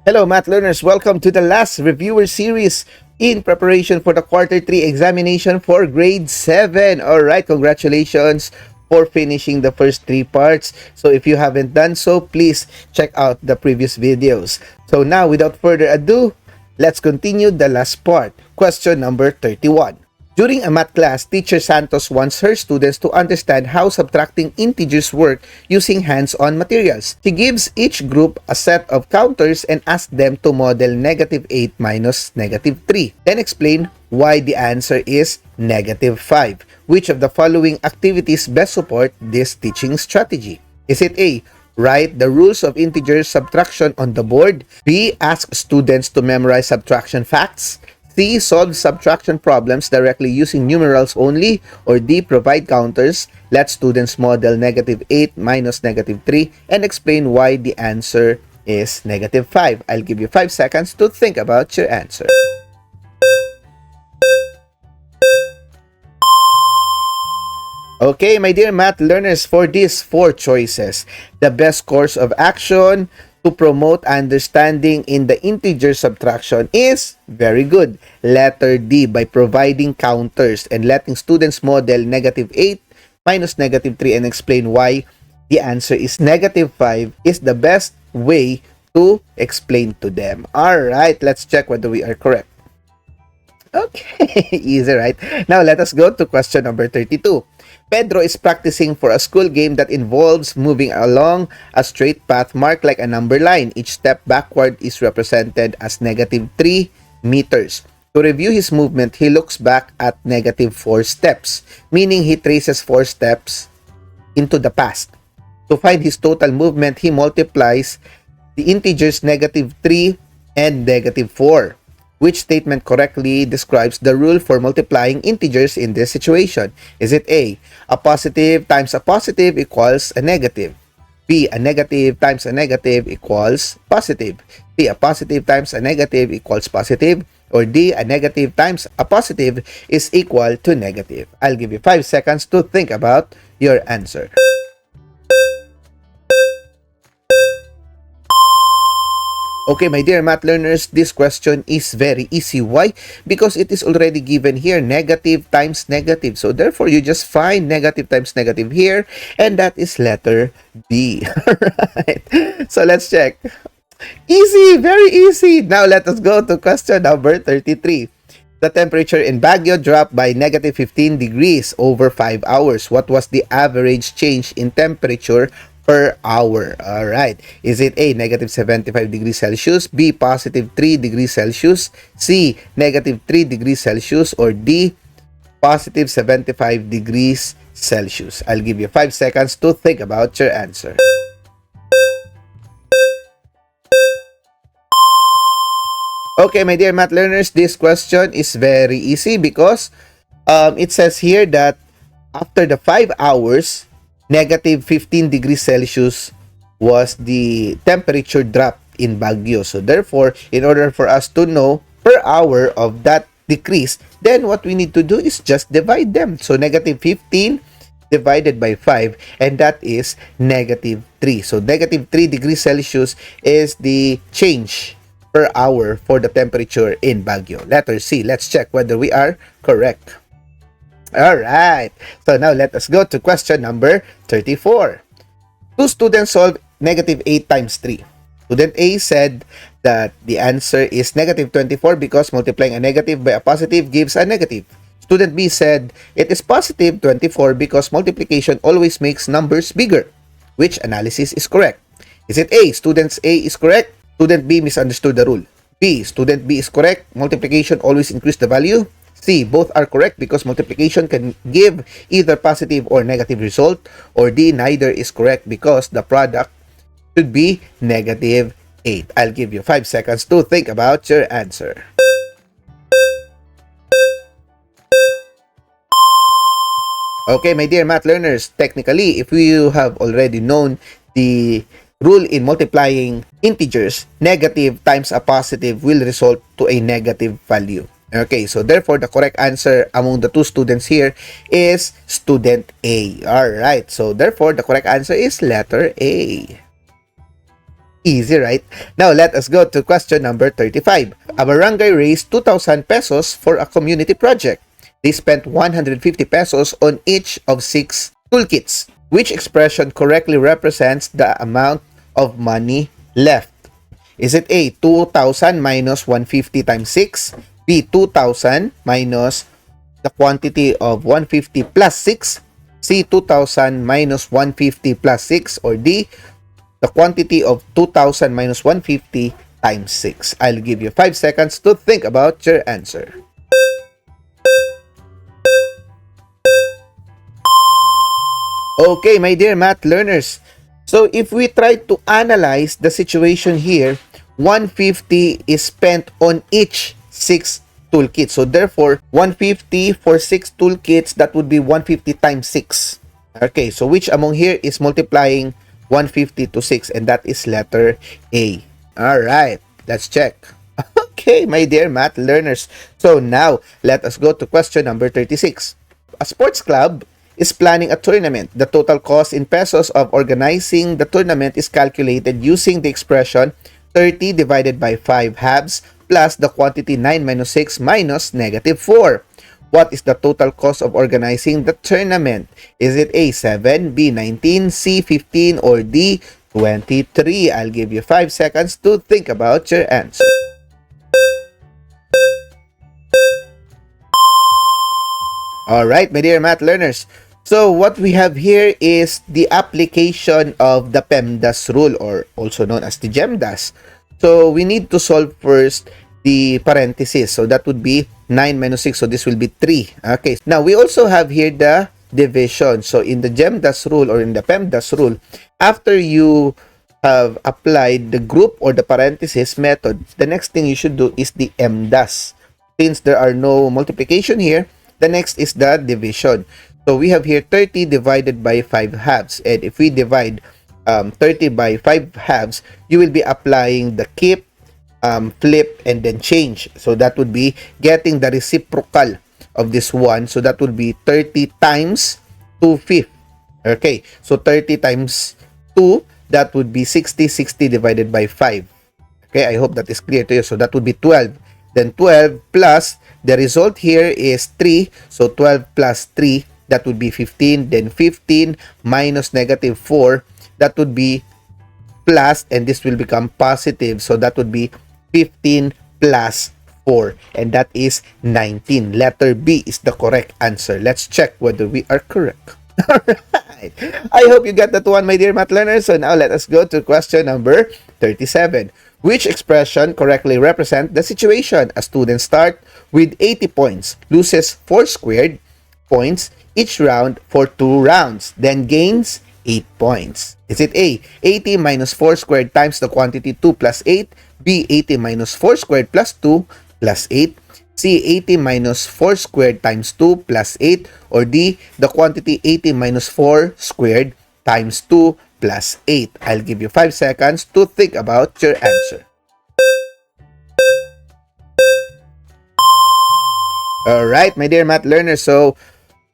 Hello, math learners. Welcome to the last reviewer series in preparation for the quarter 3 examination for grade 7. All right, congratulations for finishing the first 3 parts. So if you haven't done so, please check out the previous videos. So now, without further ado, let's continue the last part. Question number 31. During a math class, Teacher Santos wants her students to understand how subtracting integers work using hands-on materials. She gives each group a set of counters and asks them to model -8 minus -3. Then explain why the answer is -5. Which of the following activities best support this teaching strategy? Is it A, write the rules of integer subtraction on the board? B, ask students to memorize subtraction facts? C, solve subtraction problems directly using numerals only? Or D, provide counters, let students model -8 minus -3 and explain why the answer is -5. I'll give you 5 seconds to think about your answer. Okay, my dear math learners, for these 4 choices, the best course of action to promote understanding in the integer subtraction is very good. Letter D, by providing counters and letting students model -8 minus -3 and explain why the answer is -5 is the best way to explain to them. Alright, let's check whether we are correct. Okay, easy, right? Now, let us go to question number 32. Pedro is practicing for a school game that involves moving along a straight path marked like a number line. Each step backward is represented as -3 meters. To review his movement, he looks back at -4 steps, meaning he traces 4 steps into the past. To find his total movement, he multiplies the integers -3 and -4. Which statement correctly describes the rule for multiplying integers in this situation? Is it A, a positive times a positive equals a negative? B, a negative times a negative equals positive? C, a positive times a negative equals positive? Or D, a negative times a positive is equal to negative? I'll give you 5 seconds to think about your answer. Okay, my dear math learners, this question is very easy. Why? Because it is already given here, negative times negative. So therefore, you just find negative times negative here, and that is letter B. Alright, so let's check. Easy, very easy. Now let us go to question number 33. The temperature in Baguio dropped by -15 degrees over 5 hours. What was the average change in temperature per hour? All right. Is it A, -75 degrees Celsius, B, +3 degrees Celsius, C, -3 degrees Celsius, or D, +75 degrees Celsius? I'll give you 5 seconds to think about your answer. Okay, my dear math learners, this question is very easy because it says here that after the 5 hours, -15 degrees Celsius was the temperature drop in Baguio. So therefore, in order for us to know per hour of that decrease, then what we need to do is just divide them. So -15 divided by 5, and that is -3. So -3 degrees Celsius is the change per hour for the temperature in Baguio. Letter C. Let's check whether we are correct. Alright, so now let us go to question number 34. 2 students solved -8 times 3. Student A said that the answer is -24 because multiplying a negative by a positive gives a negative. Student B said it is +24 because multiplication always makes numbers bigger. Which analysis is correct? Is it A, student A is correct? Student B misunderstood the rule. B, student B is correct. Multiplication always increase the value. C, both are correct because multiplication can give either positive or negative result. Or D, neither is correct because the product should be -8. I'll give you 5 seconds to think about your answer. Okay, my dear math learners, technically, if you have already known the rule in multiplying integers, negative times a positive will result to a negative value. Okay, so therefore, the correct answer among the 2 students here is student A. Alright, so therefore, the correct answer is letter A. Easy, right? Now, let us go to question number 35. A barangay raised 2,000 pesos for a community project. They spent 150 pesos on each of 6 toolkits. Which expression correctly represents the amount of money left? Is it A, 2,000 minus 150 times 6? B, 2,000 minus the quantity of 150 plus 6? C, 2,000 minus 150 plus 6? Or D, the quantity of 2,000 minus 150 times 6? I'll give you 5 seconds to think about your answer. Okay, my dear math learners. So if we try to analyze the situation here, 150 is spent on each 6 toolkits. So therefore, 150 for 6 toolkits, that would be 150 times 6. Okay, so which among here is multiplying 150 to 6? And that is letter A. Alright, let's check. Okay, my dear math learners. So now, let us go to question number 36. A sports club is planning a tournament. The total cost in pesos of organizing the tournament is calculated using the expression 30 divided by 5 halves plus the quantity 9 minus 6 minus negative 4. What is the total cost of organizing the tournament? Is it A, 7, B, 19, C, 15, or D, 23? I'll give you 5 seconds to think about your answer. Alright, my dear math learners. So what we have here is the application of the PEMDAS rule, or also known as the GEMDAS. So we need to solve first the parenthesis. So that would be 9 minus 6. So this will be 3. Okay. Now we also have here the division. So in the GEMDAS rule or in the PEMDAS rule, after you have applied the group or the parenthesis method, the next thing you should do is the MDAS. Since there are no multiplication here, the next is the division. So we have here 30 divided by 5 halves. And if we divide 30 by 5 halves, you will be applying the keep, flip, and then change. So that would be getting the reciprocal of this one. So that would be 30 times 2/5. Okay, so 30 times 2, that would be 60. 60 divided by 5. Okay, I hope that is clear to you. So that would be 12. Then 12 plus, the result here is 3. So 12 plus 3, that would be 15. Then 15 minus negative 4, that would be plus, and this will become positive. So that would be 15 plus 4. And that is 19. Letter B is the correct answer. Let's check whether we are correct. Alright. I hope you got that one, my dear math learners. So now let us go to question number 37. Which expression correctly represent the situation? A student start with 80 points, loses 4 squared points each round for 2 rounds, then gains 8 points. Is it A, 80 minus 4 squared times the quantity 2 plus 8, B, 80 minus 4 squared plus 2 plus 8, C, 80 minus 4 squared times 2 plus 8, or D, the quantity 80 minus 4 squared times 2 plus 8. I'll give you 5 seconds to think about your answer. Alright, my dear math learners. So,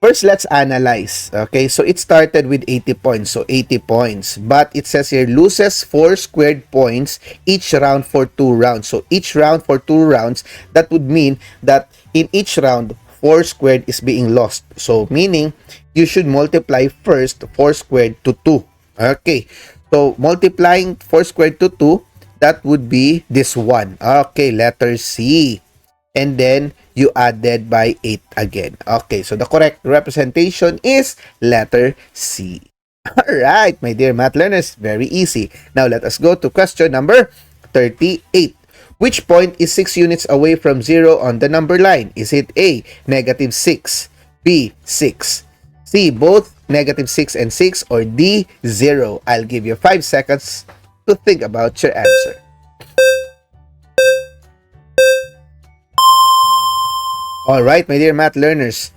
first, let's analyze. Okay, so it started with 80 points. So, 80 points. But it says here, loses 4 squared points each round for 2 rounds. So, each round for 2 rounds, that would mean that in each round, 4 squared is being lost. So, meaning, you should multiply first 4 squared to 2. Okay, so multiplying 4 squared to 2, that would be this one. Okay, letter C. And then you added by 8 again. Okay, so the correct representation is letter C. Alright, my dear math learners, very easy. Now let us go to question number 38. Which point is 6 units away from 0 on the number line? Is it A, negative 6, B, 6, C, both negative 6 and 6, or D, 0? I'll give you 5 seconds to think about your answer. Alright, my dear math learners,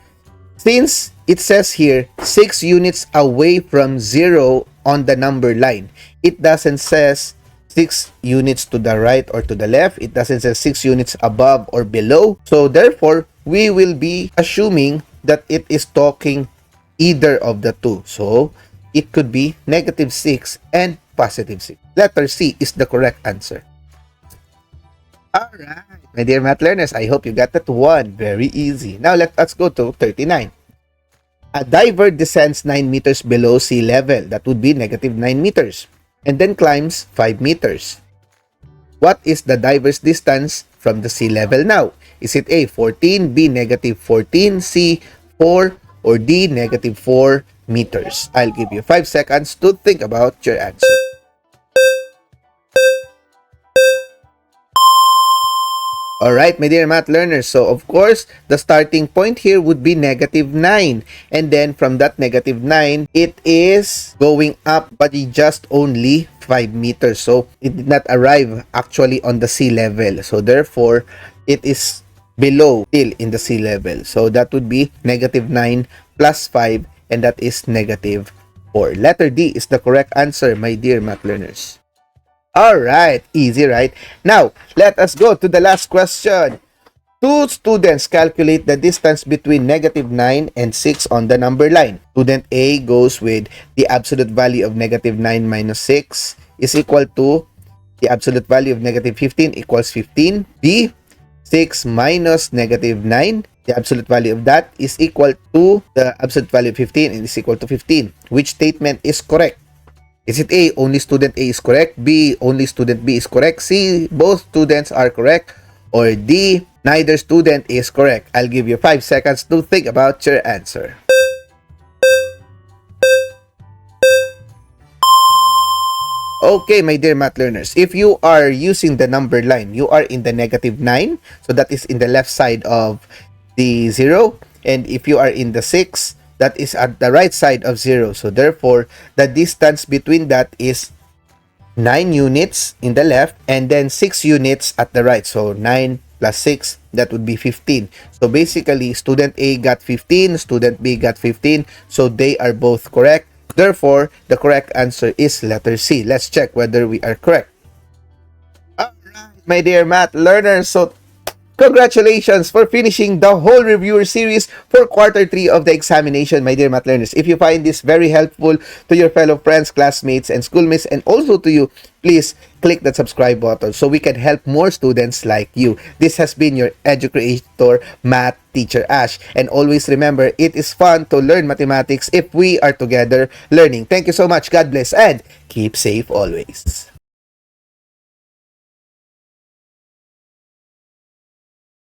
since it says here 6 units away from 0 on the number line, it doesn't says 6 units to the right or to the left. It doesn't say 6 units above or below. So therefore, we will be assuming that it is talking either of the two. So it could be negative 6 and positive 6. Letter C is the correct answer. Alright, my dear math learners, I hope you got that one. Very easy. Now let us go to 39. A diver descends 9 meters below sea level. That would be negative 9 meters. And then climbs 5 meters. What is the diver's distance from the sea level now? Is it A, 14, B, negative 14, C, 4, or D, negative 4 meters? I'll give you 5 seconds to think about your answer. Alright, my dear math learners, so of course, the starting point here would be negative 9. And then from that negative 9, it is going up, but just only 5 meters. So it did not arrive actually on the sea level. So therefore, it is below, still in the sea level. So that would be negative 9 plus 5, and that is negative 4. Letter D is the correct answer, my dear math learners. Alright, easy, right? Now, let us go to the last question. Two students calculate the distance between negative 9 and 6 on the number line. Student A goes with the absolute value of negative 9 minus 6 is equal to the absolute value of negative 15 equals 15. B, 6 minus negative 9. The absolute value of that is equal to the absolute value of 15 and is equal to 15. Which statement is correct? Is it A, only student A is correct? B, only student B is correct? C, both students are correct? Or D, neither student is correct? I'll give you 5 seconds to think about your answer. Okay, my dear math learners, if you are using the number line, you are in the negative 9. So that is in the left side of the 0. And if you are in the 6, that is at the right side of 0. So therefore, the distance between that is 9 units in the left and then 6 units at the right. So 9 plus 6, that would be 15. So basically, student A got 15, student B got 15. So they are both correct. Therefore, the correct answer is letter C. Let's check whether we are correct. Alright, my dear math learners. So congratulations for finishing the whole reviewer series for quarter 3 of the examination, my dear math learners. If you find this very helpful to your fellow friends, classmates, and schoolmates, and also to you, please click that subscribe button so we can help more students like you. This has been your educator, math teacher Ash. And always remember, it is fun to learn mathematics if we are together learning. Thank you so much. God bless and keep safe always.